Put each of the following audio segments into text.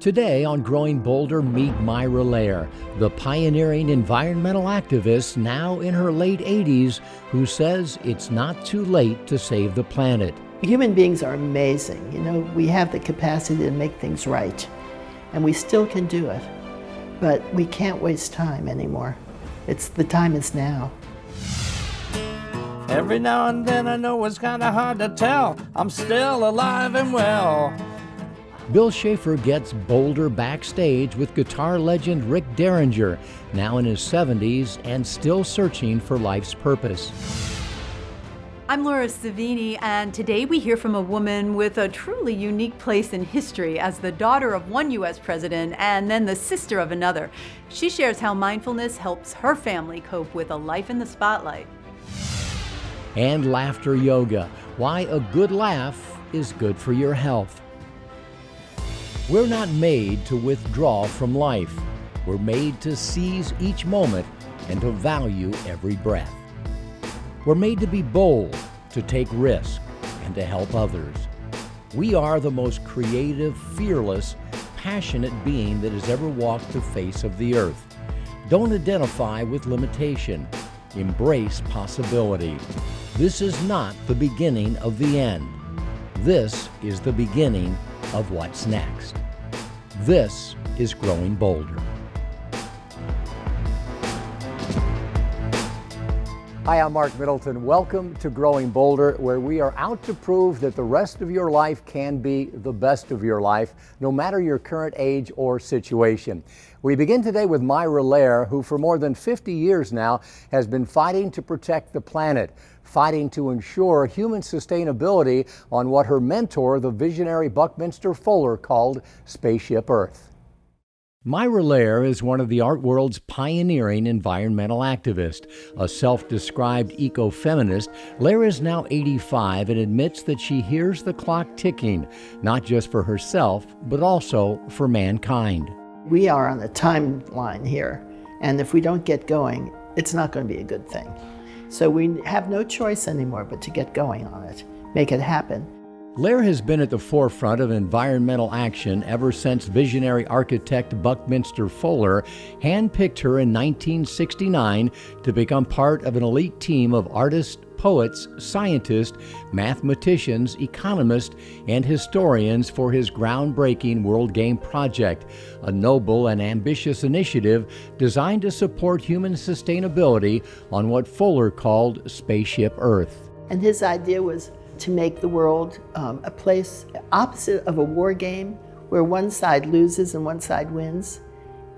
Today on Growing Bolder, meet Mira Lehr, the pioneering environmental activist now in her late 80s who says it's not too late to save the planet. Human beings are amazing. You know, we have the capacity to make things right, and we still can do it. But we can't waste time anymore. The time is now. Every now and then I know it's kind of hard to tell. I'm still alive and well. Bill Schaefer gets Bolder Backstage with guitar legend Rick Derringer, now in his 70s and still searching for life's purpose. I'm Laura Savini, and today we hear from a woman with a truly unique place in history as the daughter of one U.S. president and then the sister of another. She shares how mindfulness helps her family cope with a life in the spotlight. And laughter yoga, why a good laugh is good for your health. We're not made to withdraw from life. We're made to seize each moment and to value every breath. We're made to be bold, to take risk, and to help others. We are the most creative, fearless, passionate being that has ever walked the face of the earth. Don't identify with limitation. Embrace possibility. This is not the beginning of the end. This is the beginning of what's next. This is Growing Bolder. Hi, I'm Mark Middleton. Welcome to Growing Bolder, where we are out to prove that the rest of your life can be the best of your life, no matter your current age or situation. We begin today with Mira Lehr, who for more than 50 years now has been fighting to protect the planet, fighting to ensure human sustainability on what her mentor, the visionary Buckminster Fuller, called Spaceship Earth. Mira Lehr is one of the art world's pioneering environmental activists. A self-described eco-feminist, Lehr is now 85 and admits that she hears the clock ticking, not just for herself, but also for mankind. We are on a timeline here, and if we don't get going, it's not going to be a good thing. So we have no choice anymore but to get going on it, make it happen. Lehr has been at the forefront of environmental action ever since visionary architect Buckminster Fuller handpicked her in 1969 to become part of an elite team of artists, poets, scientists, mathematicians, economists, and historians for his groundbreaking World Game Project, a noble and ambitious initiative designed to support human sustainability on what Fuller called Spaceship Earth. And his idea was to make the world a place opposite of a war game where one side loses and one side wins.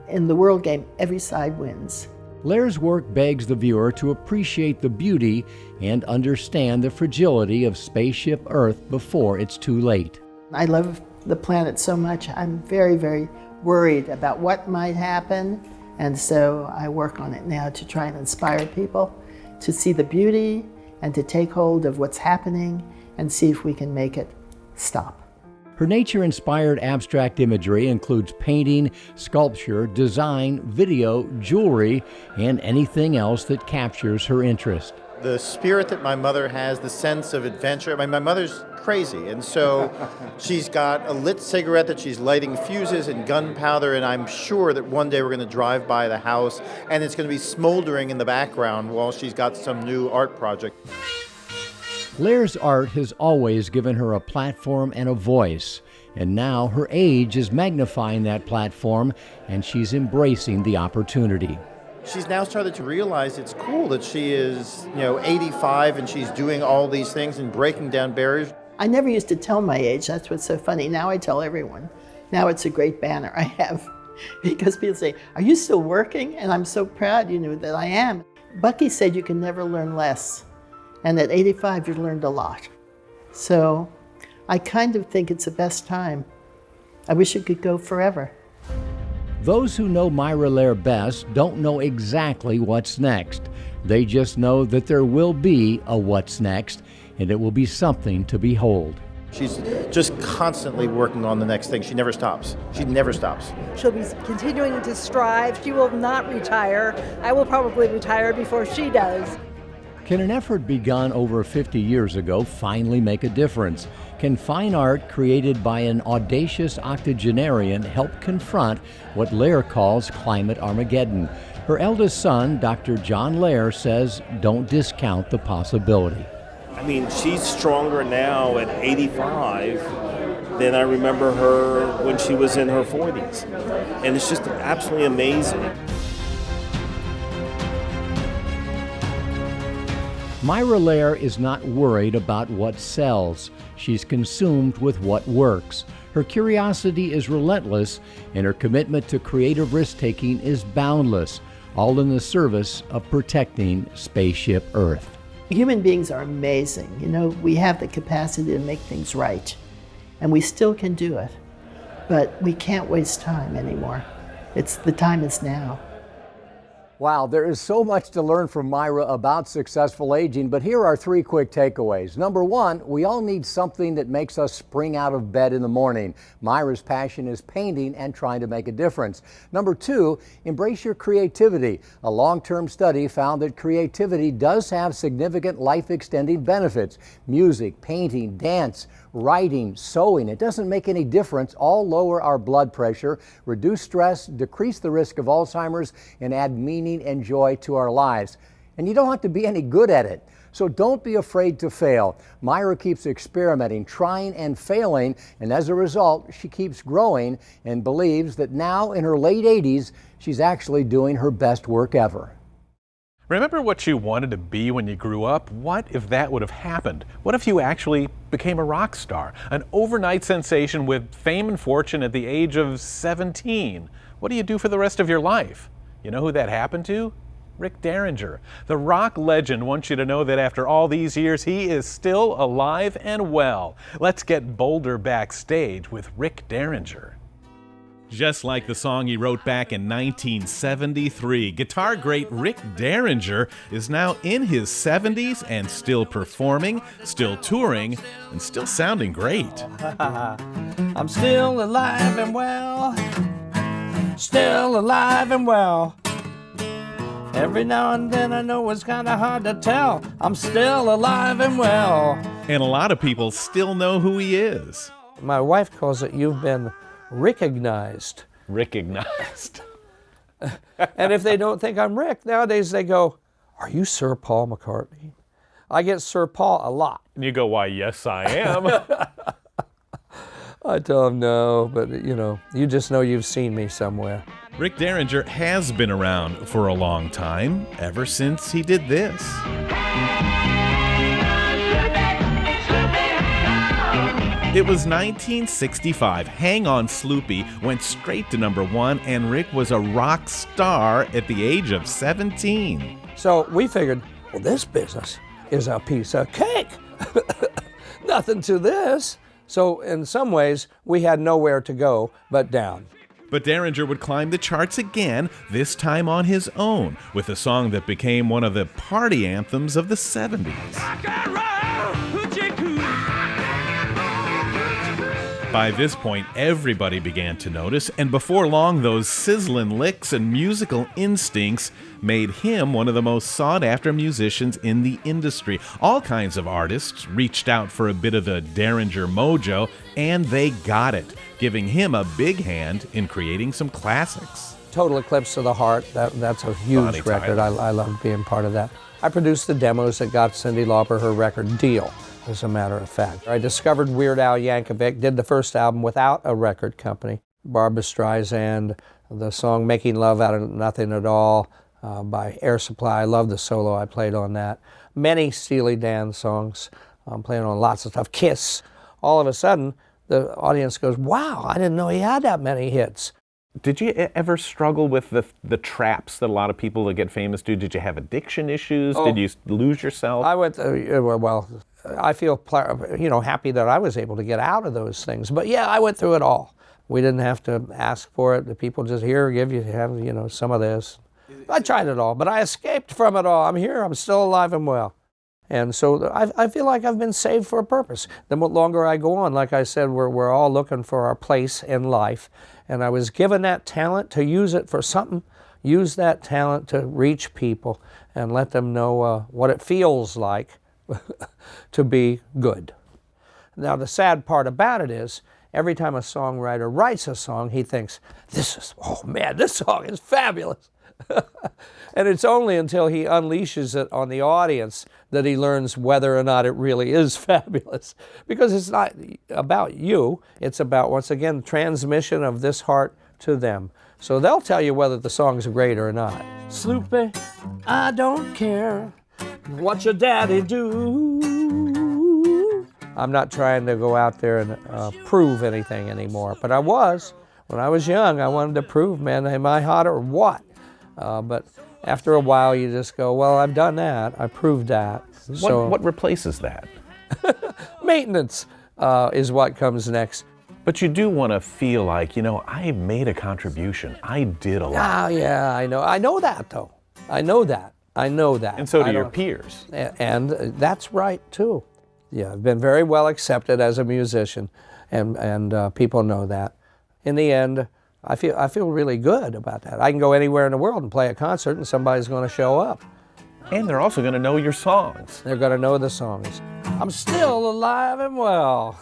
In the world game, every side wins. Lehr's work begs the viewer to appreciate the beauty and understand the fragility of Spaceship Earth before it's too late. I love the planet so much. I'm very, very worried about what might happen, and so I work on it now to try and inspire people to see the beauty and to take hold of what's happening and see if we can make it stop. Her nature-inspired abstract imagery includes painting, sculpture, design, video, jewelry, and anything else that captures her interest. The spirit that my mother has, the sense of adventure. My mother's crazy, and so she's got a lit cigarette that she's lighting fuses and gunpowder, and I'm sure that one day we're going to drive by the house and it's going to be smoldering in the background while she's got some new art project. Lehr's art has always given her a platform and a voice, and now her age is magnifying that platform, and she's embracing the opportunity. She's now started to realize it's cool that she is, 85 and she's doing all these things and breaking down barriers. I never used to tell my age. That's what's so funny. Now I tell everyone. Now it's a great banner I have because people say, "Are you still working?" And I'm so proud, that I am. Bucky said you can never learn less. And at 85, you learned a lot. So I kind of think it's the best time. I wish it could go forever. Those who know Mira Lehr best don't know exactly what's next. They just know that there will be a what's next, and it will be something to behold. She's just constantly working on the next thing. She never stops. She never stops. She'll be continuing to strive. She will not retire. I will probably retire before she does. Can an effort begun over 50 years ago finally make a difference? Can fine art created by an audacious octogenarian help confront what Lehr calls climate Armageddon? Her eldest son, Dr. John Lehr, says don't discount the possibility. I mean, she's stronger now at 85 than I remember her when she was in her 40s. And it's just absolutely amazing. Mira Lehr is not worried about what sells. She's consumed with what works. Her curiosity is relentless, and her commitment to creative risk-taking is boundless, all in the service of protecting Spaceship Earth. Human beings are amazing. You know, we have the capacity to make things right, and we still can do it. But we can't waste time anymore. The time is now. Wow, there is so much to learn from Mira about successful aging, but here are 3 quick takeaways. Number 1, we all need something that makes us spring out of bed in the morning. Mira's passion is painting and trying to make a difference. Number 2, embrace your creativity. A long-term study found that creativity does have significant life-extending benefits. Music, painting, dance, writing, sewing, it doesn't make any difference. All lower our blood pressure, reduce stress, decrease the risk of Alzheimer's, and add meaning and joy to our lives. And you don't have to be any good at it. So don't be afraid to fail. Mira keeps experimenting, trying and failing, and as a result, she keeps growing and believes that now in her late 80s, she's actually doing her best work ever. Remember what you wanted to be when you grew up? What if that would have happened? What if you actually became a rock star, an overnight sensation with fame and fortune at the age of 17? What do you do for the rest of your life? You know who that happened to? Rick Derringer. The rock legend wants you to know that after all these years, he is still alive and well. Let's get Bolder Backstage with Rick Derringer. Just like the song he wrote back in 1973, guitar great Rick Derringer is now in his 70s and still performing, still touring, and still sounding great. I'm still alive and well. Still alive and well. Every now and then I know it's kind of hard to tell. I'm still alive and well. And a lot of people still know who he is. My wife calls it you've been recognized. Recognized. And if they don't think I'm Rick, nowadays they go, are you Sir Paul McCartney? I get Sir Paul a lot. And you go, why, yes, I am. I tell them no, but you know, you just know you've seen me somewhere. Rick Derringer has been around for a long time, ever since he did this. It was 1965. Hang On Sloopy went straight to #1, and Rick was a rock star at the age of 17. So we figured, well, this business is a piece of cake. Nothing to this. So in some ways, we had nowhere to go but down. But Derringer would climb the charts again, this time on his own, with a song that became one of the party anthems of the 70s. By this point, everybody began to notice, and before long, those sizzling licks and musical instincts made him one of the most sought-after musicians in the industry. All kinds of artists reached out for a bit of the Derringer mojo, and they got it, giving him a big hand in creating some classics. Total Eclipse of the Heart, that's a huge record. I love being part of that. I produced the demos that got Cyndi Lauper her record deal, as a matter of fact. I discovered Weird Al Yankovic, did the first album without a record company. Barbra Streisand, the song Making Love Out of Nothing at All by Air Supply. I love the solo I played on that. Many Steely Dan songs. I'm playing on lots of stuff. Kiss. All of a sudden, the audience goes, wow, I didn't know he had that many hits. Did you ever struggle with the traps that a lot of people that get famous do? Did you have addiction issues? Oh. Did you lose yourself? I went, well, I feel happy that I was able to get out of those things. But yeah, I went through it all. We didn't have to ask for it. The people just have some of this. I tried it all, but I escaped from it all. I'm here. I'm still alive and well. And so I feel like I've been saved for a purpose. The longer I go on, like I said, we're all looking for our place in life. And I was given that talent to use it for something. Use that talent to reach people and let them know what it feels like to be good. Now, the sad part about it is, every time a songwriter writes a song, he thinks, oh man, this song is fabulous. And it's only until he unleashes it on the audience that he learns whether or not it really is fabulous. Because it's not about you, it's about, once again, transmission of this heart to them. So they'll tell you whether the song's great or not. Sloopy, I don't care what your daddy do. I'm not trying to go out there and prove anything anymore, but I was. When I was young, I wanted to prove, man, am I hot or what? But after a while, you just go, well, I've done that. I proved that. What replaces that? Maintenance is what comes next. But you do want to feel like, I made a contribution. I did a lot. Yeah, I know. I know that, though. I know that. And so do your peers. And that's right, too. Yeah, I've been very well accepted as a musician, and people know that. In the end, I feel really good about that. I can go anywhere in the world and play a concert, and somebody's going to show up. And they're also going to know your songs. They're going to know the songs. I'm still alive and well.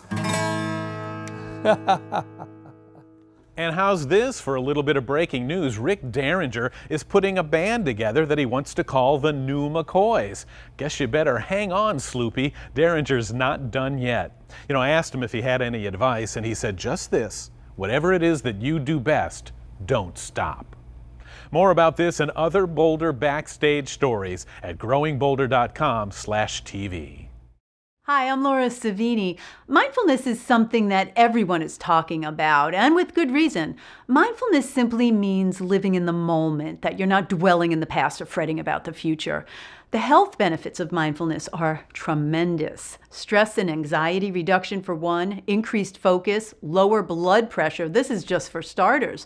And how's this for a little bit of breaking news? Rick Derringer is putting a band together that he wants to call the New McCoys. Guess you better hang on, Sloopy. Derringer's not done yet. I asked him if he had any advice, and he said just this: whatever it is that you do best, don't stop. More about this and other Bolder Backstage stories at growingbolder.com/TV. Hi, I'm Laura Savini. Mindfulness is something that everyone is talking about, and with good reason. Mindfulness simply means living in the moment, that you're not dwelling in the past or fretting about the future. The health benefits of mindfulness are tremendous. Stress and anxiety reduction for one, increased focus, lower blood pressure. This is just for starters.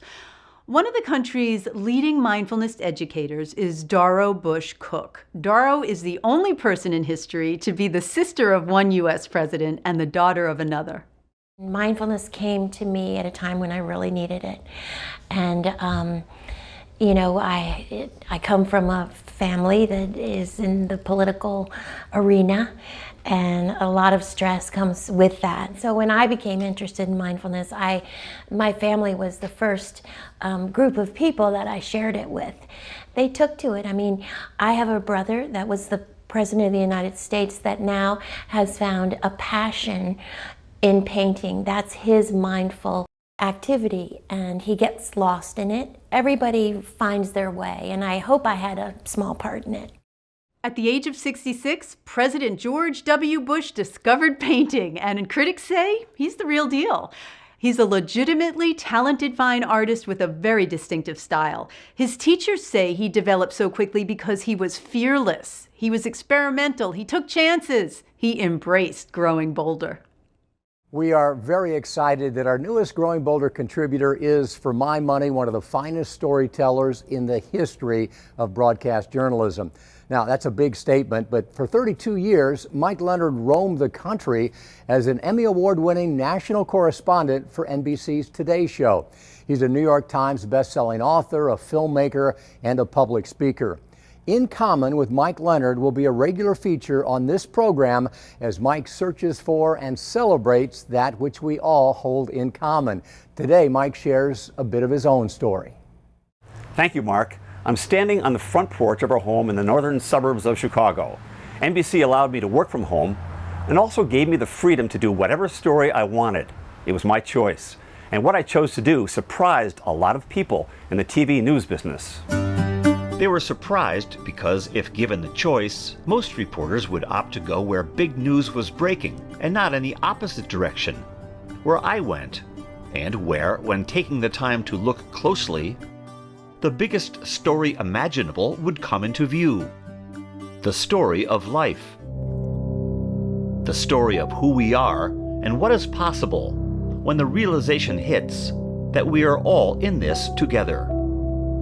One of the country's leading mindfulness educators is Doro Bush Cook. Doro is the only person in history to be the sister of one U.S. president and the daughter of another. Mindfulness came to me at a time when I really needed it. And, I come from a family that is in the political arena, and a lot of stress comes with that. So when I became interested in mindfulness, my family was the first group of people that I shared it with. They took to it. I mean, I have a brother that was the President of the United States that now has found a passion in painting. That's his mindful activity, and he gets lost in it. Everybody finds their way, and I hope I had a small part in it. At the age of 66, President George W. Bush discovered painting, and critics say he's the real deal. He's a legitimately talented fine artist with a very distinctive style. His teachers say he developed so quickly because he was fearless. He was experimental. He took chances. He embraced growing bolder. We are very excited that our newest Growing Bolder contributor is, for my money, one of the finest storytellers in the history of broadcast journalism. Now, that's a big statement, but for 32 years, Mike Leonard roamed the country as an Emmy Award-winning national correspondent for NBC's Today Show. He's a New York Times best-selling author, a filmmaker, and a public speaker. In Common with Mike Leonard will be a regular feature on this program as Mike searches for and celebrates that which we all hold in common. Today, Mike shares a bit of his own story. Thank you, Mark. I'm standing on the front porch of our home in the northern suburbs of Chicago. NBC allowed me to work from home and also gave me the freedom to do whatever story I wanted. It was my choice. And what I chose to do surprised a lot of people in the TV news business. They were surprised because, if given the choice, most reporters would opt to go where big news was breaking and not in the opposite direction, where I went, and where, when taking the time to look closely, the biggest story imaginable would come into view. The story of life. The story of who we are and what is possible when the realization hits that we are all in this together.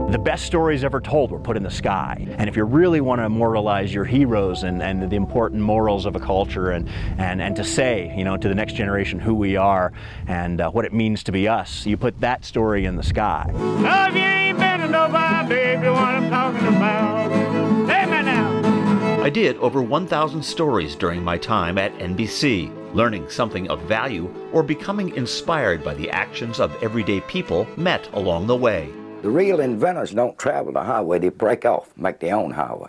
The best stories ever told were put in the sky. And if you really want to immortalize your heroes and the important morals of a culture and to say, to the next generation who we are and what it means to be us, you put that story in the sky. Oh, if you ain't been to nobody, baby, what I'm talking about. Hey, man, now. I did over 1,000 stories during my time at NBC. learning something of value, or becoming inspired by the actions of everyday people met along the way. The real inventors don't travel the highway, they break off, make their own highway.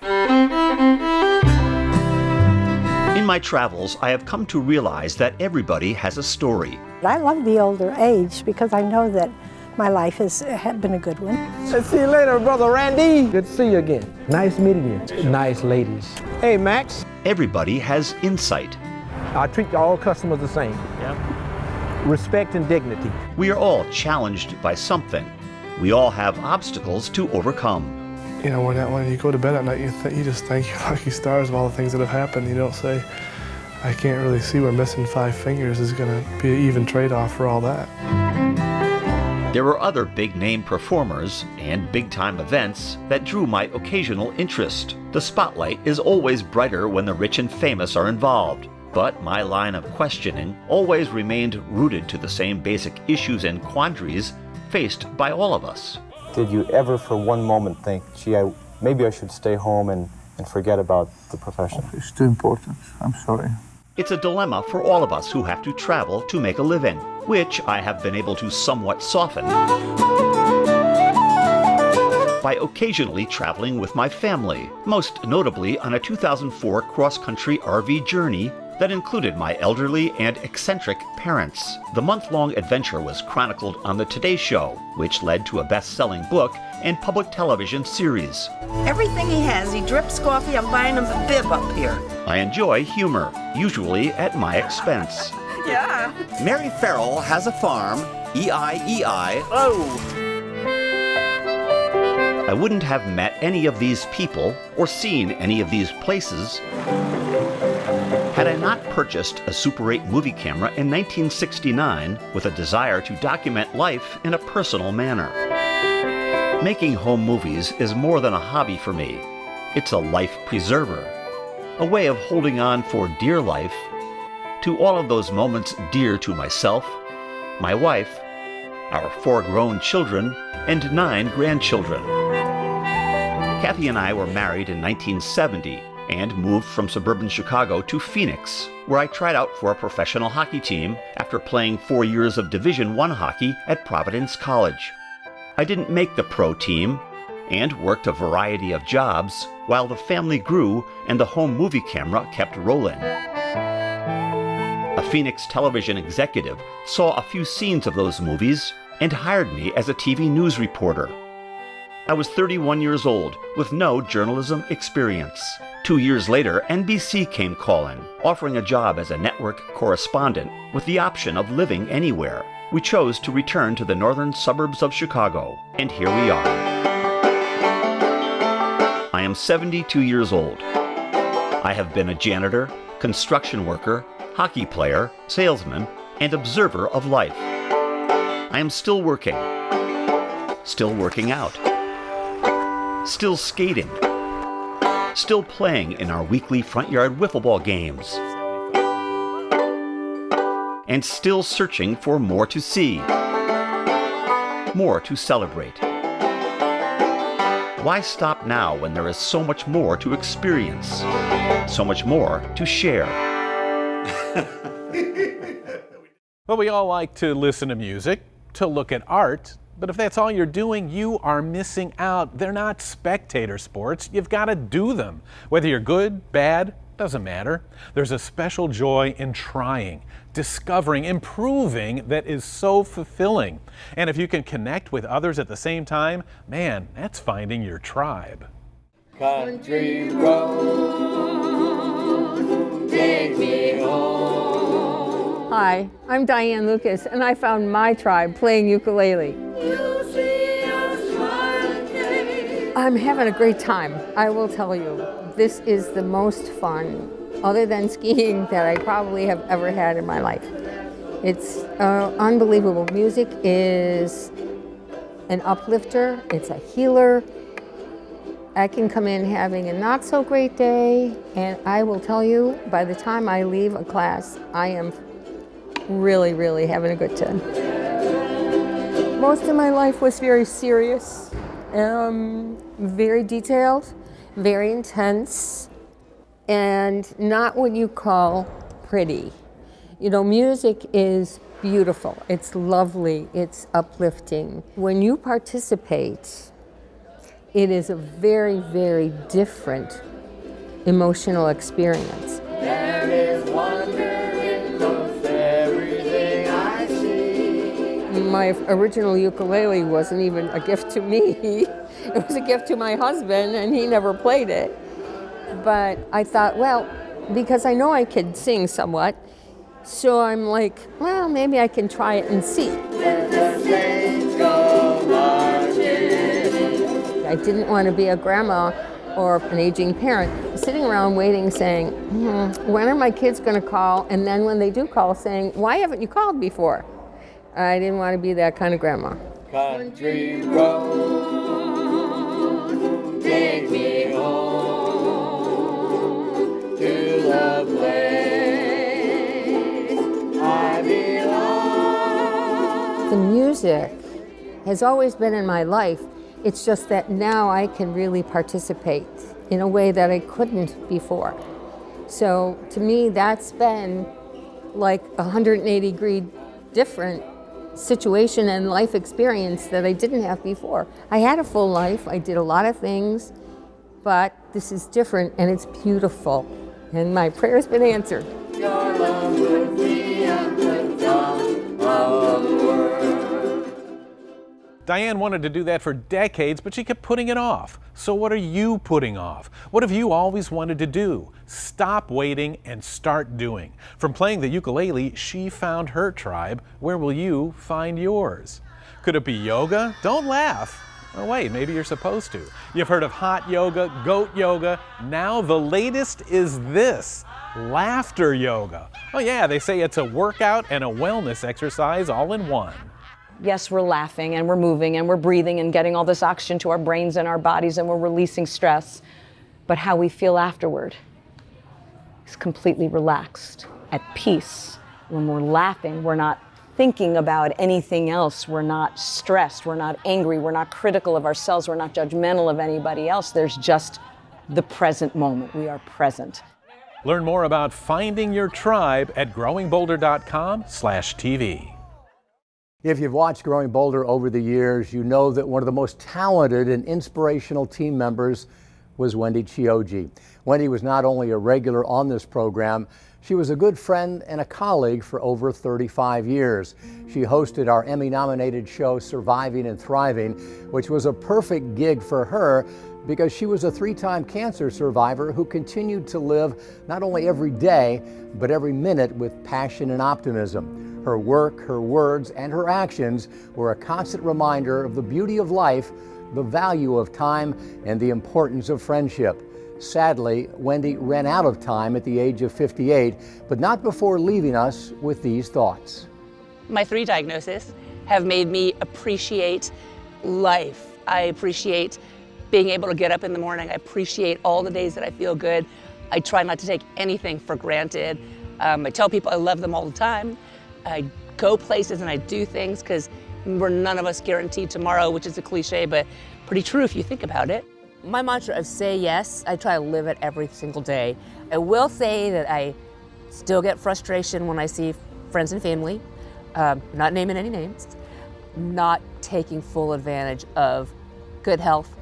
In my travels, I have come to realize that everybody has a story. I love the older age because I know that my life has been a good one. Let's see you later, Brother Randy. Good to see you again. Nice meeting you. Nice ladies. Hey, Max. Everybody has insight. I treat all customers the same. Yeah. Respect and dignity. We are all challenged by something. We all have obstacles to overcome. You know, when you go to bed at night, you just thank your lucky stars of all the things that have happened. You don't say, I can't really see where missing 5 fingers is going to be an even trade-off for all that. There were other big-name performers and big-time events that drew my occasional interest. The spotlight is always brighter when the rich and famous are involved. But my line of questioning always remained rooted to the same basic issues and quandaries faced by all of us. Did you ever for one moment think, gee, maybe I should stay home and forget about the profession? It's too important. I'm sorry. It's a dilemma for all of us who have to travel to make a living, which I have been able to somewhat soften by occasionally traveling with my family, most notably on a 2004 cross-country RV journey that included my elderly and eccentric parents. The month-long adventure was chronicled on the Today Show, which led to a best-selling book and public television series. Everything he has, he drips coffee. I'm buying him a bib up here. I enjoy humor, usually at my expense. Yeah. Mary Farrell has a farm, E-I-E-I. Oh. I wouldn't have met any of these people or seen any of these places had I not purchased a Super 8 movie camera in 1969 with a desire to document life in a personal manner. Making home movies is more than a hobby for me. It's a life preserver, a way of holding on for dear life to all of those moments dear to myself, my wife, our 4 grown children, and 9 grandchildren. Kathy and I were married in 1970 and moved from suburban Chicago to Phoenix, where I tried out for a professional hockey team after playing 4 years of Division I hockey at Providence College. I didn't make the pro team and worked a variety of jobs while the family grew and the home movie camera kept rolling. A Phoenix television executive saw a few scenes of those movies and hired me as a TV news reporter. I was 31 years old with no journalism experience. 2 years later, NBC came calling, offering a job as a network correspondent with the option of living anywhere. We chose to return to the northern suburbs of Chicago, and here we are. I am 72 years old. I have been a janitor, construction worker, hockey player, salesman, and observer of life. I am still working out, still skating, still playing in our weekly front yard wiffle ball games, and still searching for more to see, more to celebrate. Why stop now when there is so much more to experience, so much more to share? Well, we all like to listen to music, to look at art, but if that's all you're doing, you are missing out. They're not spectator sports. You've got to do them. Whether you're good, bad, doesn't matter. There's a special joy in trying, discovering, improving that is so fulfilling. And if you can connect with others at the same time, man, that's finding your tribe. Country road, take me home. Hi, I'm Diane Lucas, and I found my tribe playing ukulele. I'm having a great time, I will tell you. This is the most fun, other than skiing, that I probably have ever had in my life. It's unbelievable. Music is an uplifter, it's a healer. I can come in having a not so great day, and I will tell you, by the time I leave a class, I am really, really having a good time. Most of my life was very serious, very detailed, very intense, and not what you call pretty. You know, music is beautiful. It's lovely. It's uplifting. When you participate, it is a very, very different emotional experience. There is wonder in most everything I see. My original ukulele wasn't even a gift to me. It was a gift to my husband, and he never played it. But I thought, well, because I know I could sing somewhat, so I'm like, well, maybe I can try it and see. When the saints go marching. I didn't want to be a grandma or an aging parent, sitting around waiting, saying, when are my kids going to call? And then when they do call, saying, why haven't you called before? I didn't want to be that kind of grandma. Country road, take me home to the place I belong. The music has always been in my life. It's just that now I can really participate in a way that I couldn't before. So to me, that's been like a 180-degree different situation and life experience that I didn't have before. I had a full life, I did a lot of things, but this is different and it's beautiful. And my prayer's been answered. Your love would be at the top of the world. Diane wanted to do that for decades, but she kept putting it off. So what are you putting off? What have you always wanted to do? Stop waiting and start doing. From playing the ukulele, she found her tribe. Where will you find yours? Could it be yoga? Don't laugh. Oh wait, maybe you're supposed to. You've heard of hot yoga, goat yoga. Now the latest is this, laughter yoga. Oh yeah, they say it's a workout and a wellness exercise all in one. Yes, we're laughing and we're moving and we're breathing and getting all this oxygen to our brains and our bodies and we're releasing stress. But how we feel afterward is completely relaxed, at peace. When we're laughing, we're not thinking about anything else. We're not stressed. We're not angry. We're not critical of ourselves. We're not judgmental of anybody else. There's just the present moment. We are present. Learn more about finding your tribe at growingbolder.com/TV. If you've watched Growing Bolder over the years, you know that one of the most talented and inspirational team members was Wendy Chioji. Wendy was not only a regular on this program, she was a good friend and a colleague for over 35 years. She hosted our Emmy-nominated show Surviving and Thriving, which was a perfect gig for her because she was a 3-time cancer survivor who continued to live not only every day, but every minute with passion and optimism. Her work, her words, and her actions were a constant reminder of the beauty of life, the value of time, and the importance of friendship. Sadly, Wendy ran out of time at the age of 58, but not before leaving us with these thoughts. My 3 diagnoses have made me appreciate life. I appreciate being able to get up in the morning. I appreciate all the days that I feel good. I try not to take anything for granted. I tell people I love them all the time. I go places and I do things because we're none of us guaranteed tomorrow, which is a cliche, but pretty true if you think about it. My mantra of say yes, I try to live it every single day. I will say that I still get frustration when I see friends and family, not naming any names, not taking full advantage of good health,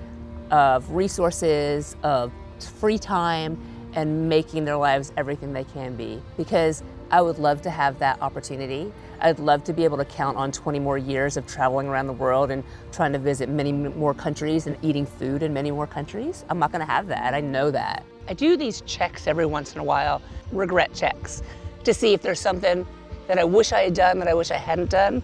of resources, of free time, and making their lives everything they can be. Because I would love to have that opportunity. I'd love to be able to count on 20 more years of traveling around the world and trying to visit many more countries and eating food in many more countries. I'm not gonna have that, I know that. I do these checks every once in a while, regret checks, to see if there's something that I wish I had done that I wish I hadn't done.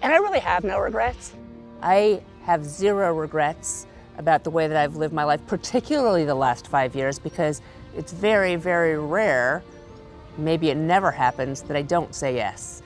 And I really have no regrets. I have 0 regrets about the way that I've lived my life, particularly the last 5 years, because it's very, very rare, maybe it never happens, that I don't say yes.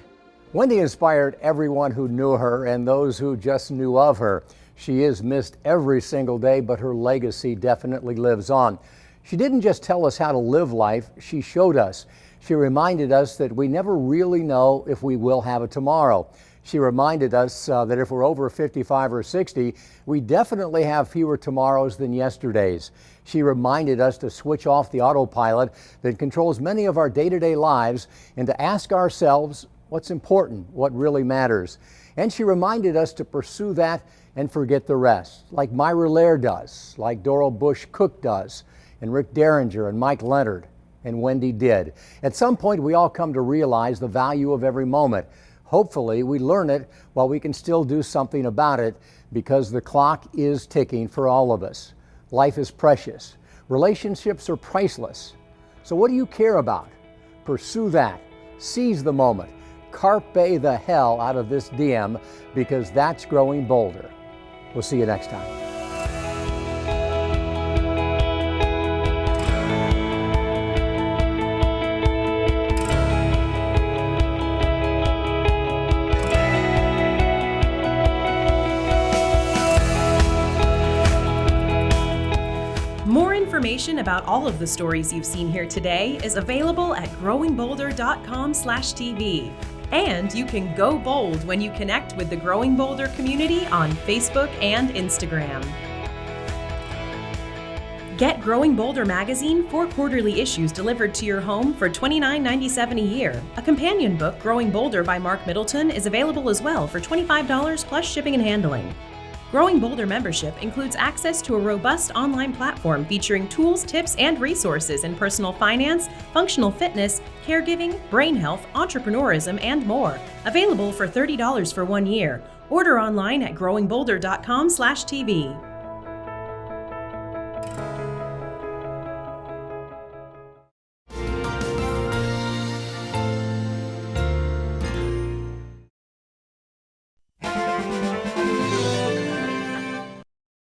Wendy inspired everyone who knew her and those who just knew of her. She is missed every single day, but her legacy definitely lives on. She didn't just tell us how to live life, she showed us. She reminded us that we never really know if we will have a tomorrow. She reminded us that if we're over 55 or 60, we definitely have fewer tomorrows than yesterdays. She reminded us to switch off the autopilot that controls many of our day-to-day lives and to ask ourselves what's important, what really matters. And she reminded us to pursue that and forget the rest, like Mira Lehr does, like Doral Bush Cook does, and Rick Derringer and Mike Leonard and Wendy did. At some point, we all come to realize the value of every moment. Hopefully, we learn it while we can still do something about it, because the clock is ticking for all of us. Life is precious. Relationships are priceless. So what do you care about? Pursue that. Seize the moment. Carpe the hell out of this DM, because that's growing bolder. We'll see you next time. More information about all of the stories you've seen here today is available at growingbolder.com/TV. And you can go bold when you connect with the Growing Bolder community on Facebook and Instagram. Get Growing Bolder magazine, 4 quarterly issues delivered to your home for $29.97 a year. A companion book, Growing Bolder by Mark Middleton, is available as well for $25 plus shipping and handling. Growing Bolder membership includes access to a robust online platform featuring tools, tips, and resources in personal finance, functional fitness, caregiving, brain health, entrepreneurism, and more. Available for $30 for 1 year. Order online at growingbolder.com/TV.